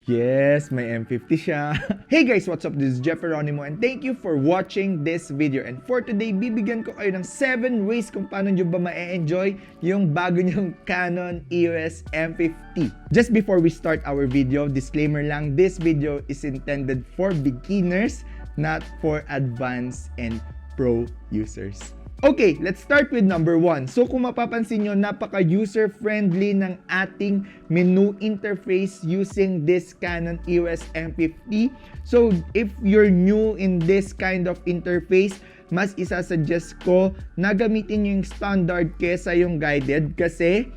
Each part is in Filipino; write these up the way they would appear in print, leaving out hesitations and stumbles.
Yes, may M50 siya. Hey guys, what's up? This is Geronimo and thank you for watching this video. And for today, bibigyan ko kayo ng 7 ways kung paano nyo ba ma-enjoy yung bago nyong Canon EOS M50. Just before we start our video, disclaimer lang, this video is intended for beginners, not for advanced and pro users. Okay, let's start with number 1. So kung mapapansin nyo, napaka-user-friendly ng ating menu interface using this Canon EOS M50. So if you're new in this kind of interface, mas isasuggest ko na gamitin nyo yung standard kesa yung guided kasi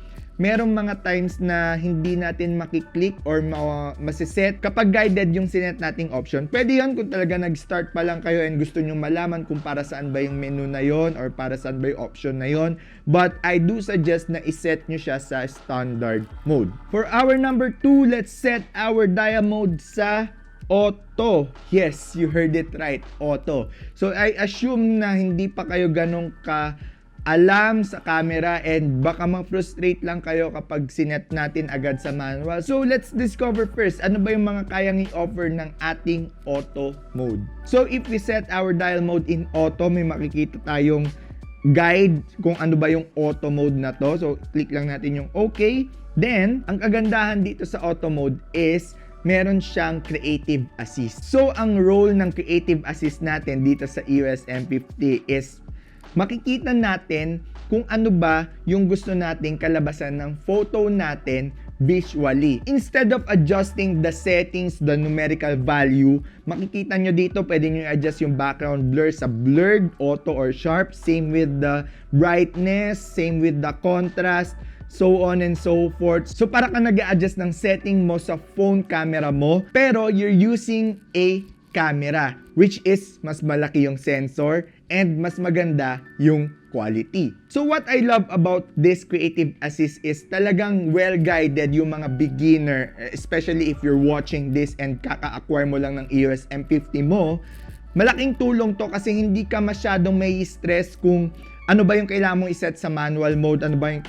merong mga times na hindi natin makiklik or masiset kapag guided yung sinet nating option. Pwede yun kung talaga nag-start pa lang kayo and gusto nyo malaman kung para saan ba yung menu na yon or para saan ba yung option na yon. But I do suggest na iset nyo siya sa standard mode. For our number 2, let's set our dia mode sa auto. Yes, you heard it right, auto. So I assume na hindi pa kayo ganong alam sa camera and baka ma-frustrate lang kayo kapag sinet natin agad sa manual. So let's discover first, ano ba yung mga kayang i-offer ng ating auto mode. So if we set our dial mode in auto, may makikita tayong guide kung ano ba yung auto mode na to. So click lang natin yung okay. Then, ang kagandahan dito sa auto mode is meron siyang creative assist. So ang role ng creative assist natin dito sa EOS M50 is makikita natin kung ano ba yung gusto nating kalabasan ng photo natin visually. Instead of adjusting the settings, the numerical value, makikita nyo dito, pwede nyo adjust yung background blur sa blurred, auto, or sharp. Same with the brightness, same with the contrast, so on and so forth. So para ka nag-a-adjust ng setting mo sa phone camera mo, pero you're using a camera, which is mas malaki yung sensor and mas maganda yung quality. So what I love about this creative assist is talagang well-guided yung mga beginner, especially if you're watching this and kaka-acquire mo lang ng EOS M50 mo. Malaking tulong to kasi hindi ka masyadong may stress kung ano ba yung kailangan mong iset sa manual mode, ano ba yung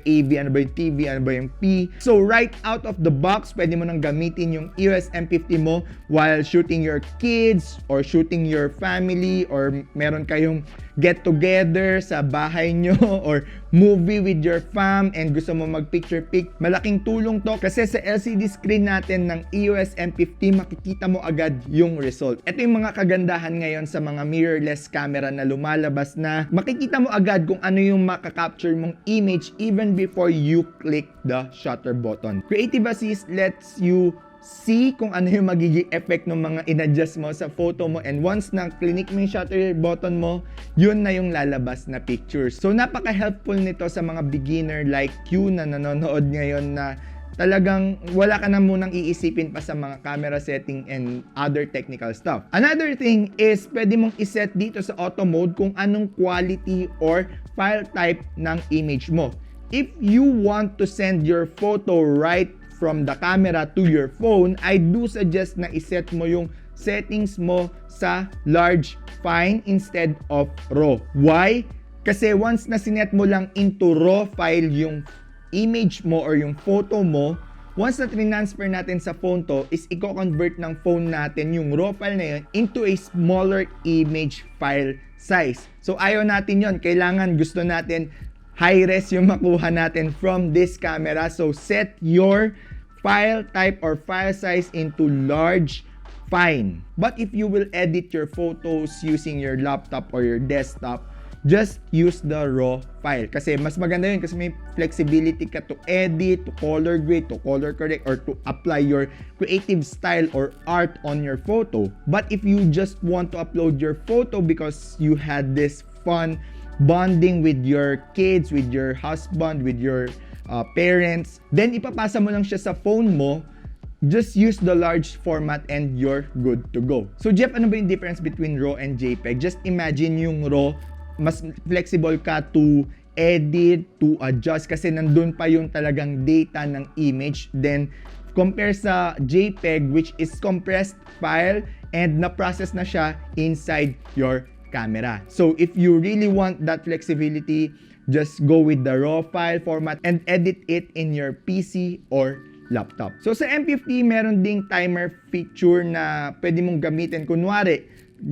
AV, ano ba yung TV, ano ba yung P. So right out of the box, pwede mo nang gamitin yung EOS M50 mo while shooting your kids or shooting your family or meron kayong get together sa bahay nyo or movie with your fam and gusto mo mag-picture pic. Malaking tulong to kasi sa LCD screen natin ng EOS M50 makikita mo agad yung result. Ito yung mga kagandahan ngayon sa mga mirrorless camera na lumalabas na makikita mo agad kung ano yung makaka-capture mong image even before you click the shutter button. Creative Assist lets you see kung ano yung magiging effect ng mga in-adjust mo sa photo mo, and once na click mo yung shutter button mo, yun na yung lalabas na pictures. So napaka-helpful nito sa mga beginner like you na nanonood ngayon na talagang wala ka na munang iisipin pa sa mga camera setting and other technical stuff. Another thing is pwede mong iset dito sa auto mode kung anong quality or file type ng image mo. If you want to send your photo right from the camera to your phone, I do suggest na iset mo yung settings mo sa large fine instead of raw. Why? Kasi once na sinet mo lang into raw file yung image mo or yung photo mo, once na transfer natin sa phone to, is i-convert ng phone natin yung raw file na yun into a smaller image file size. So ayaw natin yun. Kailangan gusto natin high-res yung makuha natin from this camera. So set your file type or file size into large fine. But if you will edit your photos using your laptop or your desktop, just use the raw file. Kasi mas maganda yun kasi may flexibility ka to edit, to color grade, to color correct, or to apply your creative style or art on your photo. But if you just want to upload your photo because you had this fun bonding with your kids, with your husband, with your parents, then ipapasa mo lang siya sa phone mo, just use the large format and you're good to go. So Jeff, ano ba yung difference between RAW and JPEG? Just imagine yung RAW, mas flexible ka to edit, to adjust kasi nandun pa yung talagang data ng image. Then compare sa JPEG, which is compressed file and na-process na siya inside your camera. So if you really want that flexibility, just go with the raw file format and edit it in your PC or laptop. So sa M50, meron ding timer feature na pwede mong gamitin. Kunwari,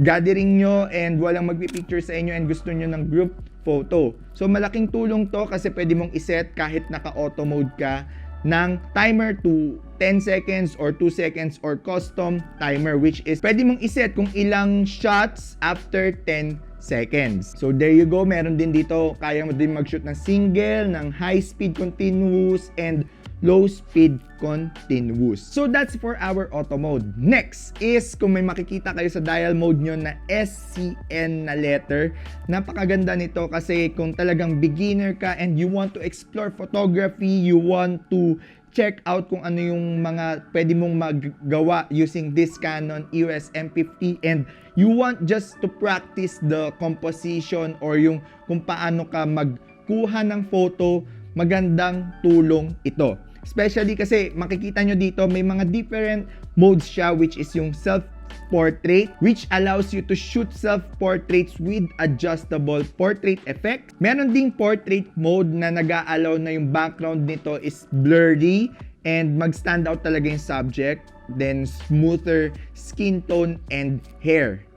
gathering nyo and walang magpipicture sa inyo and gusto nyo ng group photo. So malaking tulong to kasi pwede mong iset kahit naka-auto mode ka ng timer to 10 seconds or 2 seconds or custom timer, which is pwede mong iset kung ilang shots after 10 seconds. So there you go, meron din dito, kaya mo din mag-shoot ng single, ng high speed continuous, and low speed continuous. So that's for our auto mode. Next is kung may makikita kayo sa dial mode nyo na SCN na letter. Napakaganda nito kasi kung talagang beginner ka and you want to explore photography, you want to check out kung ano yung mga pwede mong magawa using this Canon EOS M50 and you want just to practice the composition or yung kung paano ka magkuha ng photo, magandang tulong ito. Especially kasi makikita nyo dito may mga different modes siya, which is yung self-portrait, which allows you to shoot self-portraits with adjustable portrait effect. Meron ding portrait mode na nag-a-allow na yung background nito is blurry and mag-stand out talaga yung subject, then smoother skin tone and hair.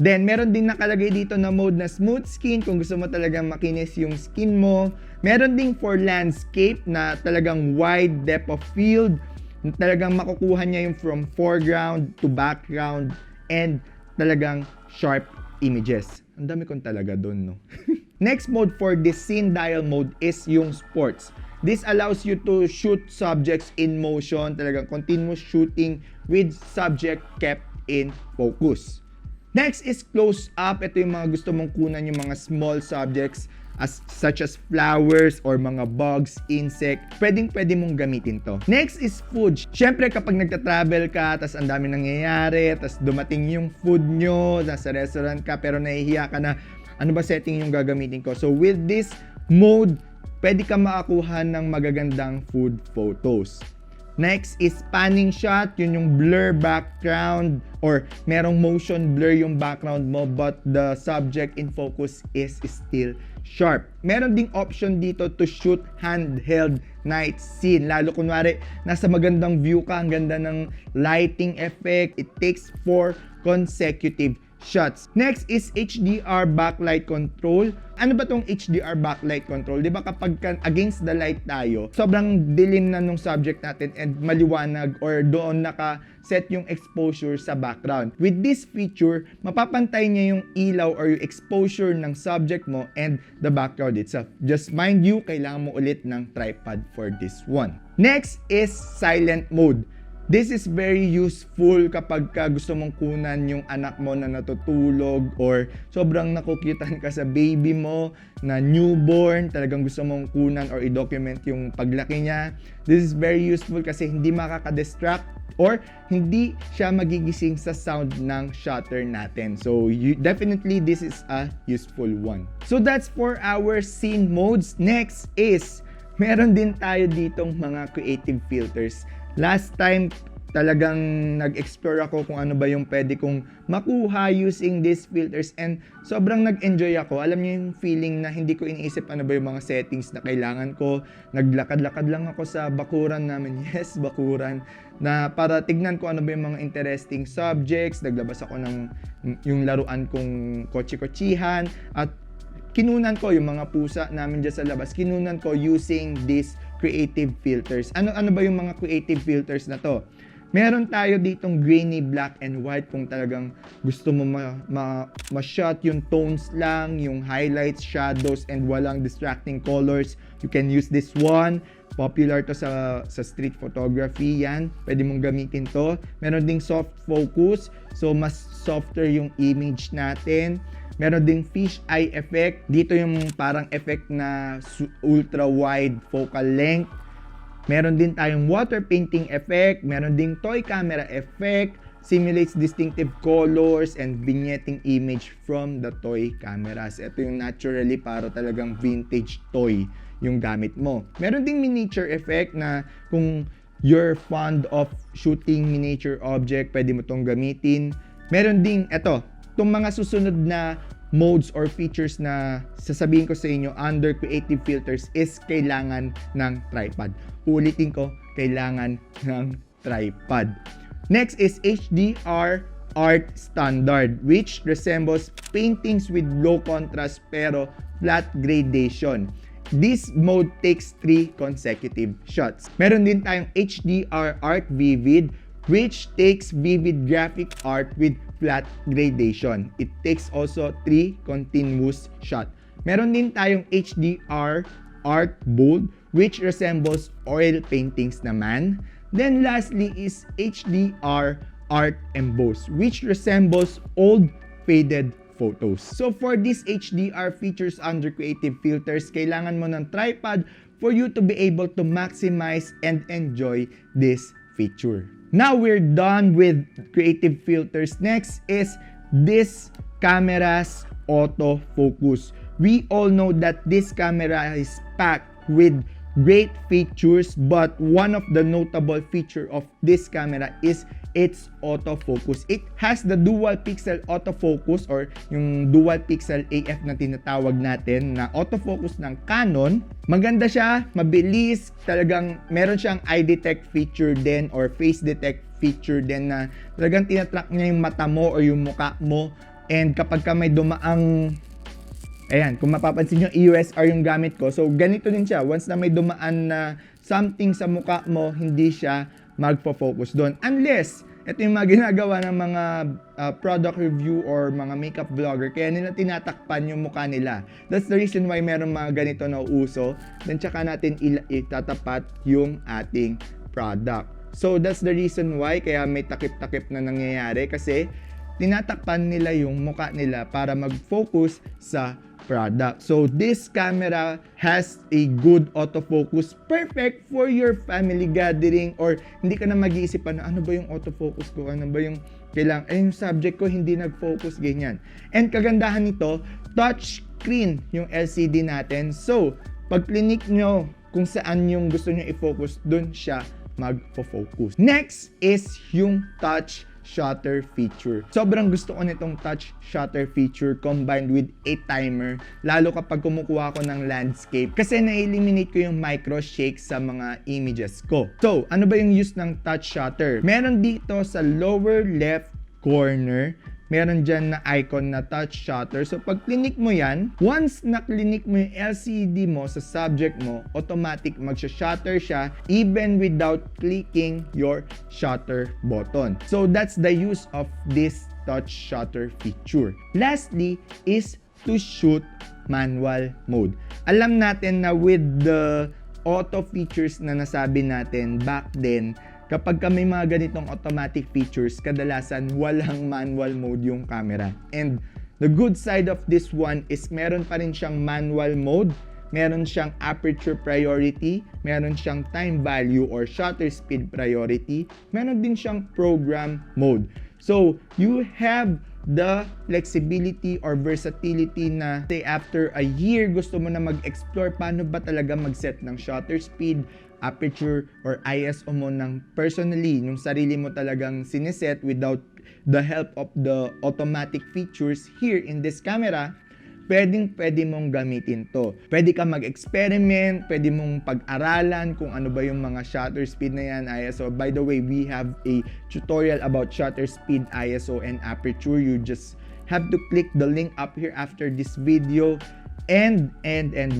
Then, meron din nakalagay dito na mode na smooth skin kung gusto mo talagang makinis yung skin mo. Meron ding for landscape na talagang wide depth of field. Talagang makukuha niya yung from foreground to background and talagang sharp images. Ang dami kong talaga doon, no? Next mode for this scene dial mode is yung sports. This allows you to shoot subjects in motion, talagang continuous shooting with subject kept in focus. Next is close up. Ito yung mga gusto mong kunan yung mga small subjects such as flowers or mga bugs, insect. Pwede mong gamitin to. Next is food. Syempre kapag nagta-travel ka, tas ang dami nangyayari, tas dumating yung food nyo, nasa restaurant ka, pero nahihiya ka na, ano ba setting yung gagamitin ko? So with this mode, pwede ka makakuha ng magagandang food photos. Next is panning shot, yun yung blur background or merong motion blur yung background mo but the subject in focus is still sharp. Meron ding option dito to shoot handheld night scene. Lalo kunwari, nasa magandang view ka, ang ganda ng lighting effect. It takes 4 consecutive shots. Next is HDR backlight control. Ano ba tong HDR backlight control? 'Di ba kapag against the light tayo, sobrang dilim na nung subject natin and maliwanag or doon naka-set yung exposure sa background. With this feature, mapapantay niya yung ilaw or yung exposure ng subject mo and the background itself. Just mind you, kailangan mo ulit ng tripod for this one. Next is silent mode. This is very useful kapag gusto mong kunan yung anak mo na natutulog or sobrang nakukyutan ka sa baby mo na newborn, talagang gusto mong kunan or i-document yung paglaki niya. This is very useful kasi hindi makaka-distract or hindi siya magigising sa sound ng shutter natin. So definitely this is a useful one. So that's for our scene modes. Next is meron din tayo ditong mga creative filters. Last time, talagang nag-explore ako kung ano ba yung pwede kong makuha using these filters and sobrang nag-enjoy ako. Alam niyo yung feeling na hindi ko iniisip ano ba yung mga settings na kailangan ko. Naglakad-lakad lang ako sa bakuran namin. Yes, bakuran. Na para tignan ko ano ba yung mga interesting subjects. Naglabas ako ng yung laruan kong kotse-kotsihan at kinunan ko yung mga pusa namin dyan sa labas. Kinunan ko using these creative filters. Ano ba yung mga creative filters na to? Meron tayo ditong grainy black and white kung talagang gusto mo ma-shot yung tones lang, yung highlights, shadows, and walang distracting colors. You can use this one. Popular to sa street photography yan. Pwede mong gamitin to. Meron ding soft focus. So, mas softer yung image natin. Meron ding fish eye effect. Dito yung parang effect na ultra wide focal length. Meron din tayong water painting effect. Meron ding toy camera effect. Simulates distinctive colors and vignetting image from the toy cameras. Ito yung naturally para talagang vintage toy yung gamit mo. Meron ding miniature effect na kung you're fond of shooting miniature object, pwede mo tong gamitin. Meron ding itong mga susunod na modes or features na sasabihin ko sa inyo under creative filters is kailangan ng tripod. Ulitin ko, kailangan ng tripod. Next is HDR art standard, which resembles paintings with low contrast pero flat gradation. This mode takes 3 consecutive shots. Meron din tayong HDR art vivid, which takes vivid graphic art with flat gradation. It takes also 3 continuous shots. Meron din tayong HDR art bold, which resembles oil paintings naman. Then lastly is HDR art embossed, which resembles old faded photos. So for these HDR features under creative filters, kailangan mo ng tripod for you to be able to maximize and enjoy this feature. Now we're done with creative filters. Next is this camera's autofocus. We all know that this camera is packed with great features, but one of the notable feature of this camera is its autofocus. It has the dual pixel autofocus or yung dual pixel AF na tinatawag natin na autofocus ng Canon. Maganda siya, mabilis, talagang meron siyang eye detect feature din or face detect feature din na talagang tinatrack niya yung mata mo or yung mukha mo, and kapag ka may dumaang ayan, kung mapapansin nyo, EOS R yung gamit ko. So, ganito din siya. Once na may dumaan na something sa mukha mo, hindi siya magpo-focus doon. Unless, ito yung mga ginagawa ng mga product review or mga makeup vlogger. Kaya nila tinatakpan yung mukha nila. That's the reason why meron mga ganito na uso. Then, tsaka natin itatapat yung ating product. So, that's the reason why kaya may takip-takip na nangyayari. Kasi, tinatakpan nila yung mukha nila para mag-focus sa product. So this camera has a good autofocus, perfect for your family gathering, or hindi ka na mag-iisip pa na ano ba yung autofocus ko, ano ba yung kailangan, yung subject ko hindi nag-focus, ganyan. And kagandahan nito, touch screen yung LCD natin. So pag clinic nyo kung saan yung gusto nyo i-focus, dun siya mag-focus. Next is yung touch shutter feature. Sobrang gusto ko nitong touch shutter feature combined with a timer, lalo kapag kumukuha ko ng landscape, kasi na-eliminate ko yung micro shake sa mga images ko. So, ano ba yung use ng touch shutter? Meron dito sa lower left corner, meron dyan na icon na touch shutter. So, pag clinic mo yan, once na clinic mo yung LCD mo sa subject mo, automatic magsha-shutter siya even without clicking your shutter button. So, that's the use of this touch shutter feature. Lastly is to shoot manual mode. Alam natin na with the auto features na nasabi natin back then, kapag may mga ganitong automatic features, kadalasan walang manual mode yung camera. And the good side of this one is meron pa rin siyang manual mode, meron siyang aperture priority, meron siyang time value or shutter speed priority, meron din siyang program mode. So, you have the flexibility or versatility na say after a year gusto mo na mag-explore paano ba talaga mag-set ng shutter speed, aperture, or ISO mo ng personally, yung sarili mo talagang sineset without the help of the automatic features here in this camera, pwede mong gamitin to. Pwede ka mag-experiment, pwede mong pag-aralan kung ano ba yung mga shutter speed na yan, ISO. By the way, we have a tutorial about shutter speed, ISO, and aperture. You just have to click the link up here after this video and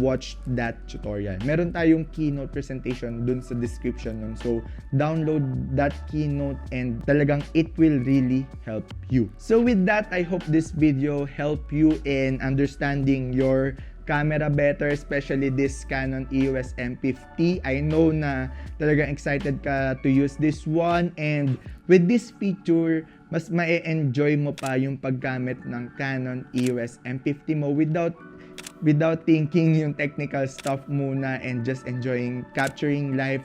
watch that tutorial. Meron tayong keynote presentation dun sa description nun. So, download that keynote and talagang it will really help you. So with that, I hope this video helped you in understanding your camera better, especially this Canon EOS M50. I know na talagang excited ka to use this one, and with this feature, mas ma-enjoy mo pa yung paggamit ng Canon EOS M50 mo without thinking yung technical stuff muna and just enjoying capturing life,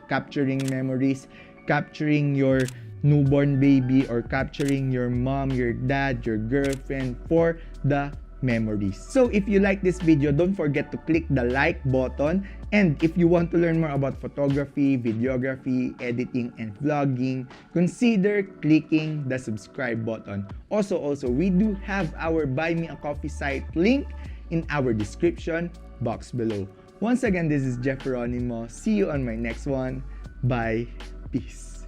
capturing memories, capturing your newborn baby, or capturing your mom, your dad, your girlfriend for the memories. So if you like this video, don't forget to click the like button, and if you want to learn more about photography, videography, editing, and vlogging, consider clicking the subscribe button. Also, we do have our Buy Me a Coffee site link in our description box below. Once again, this is Geronimo. See you on my next one. Bye. Peace.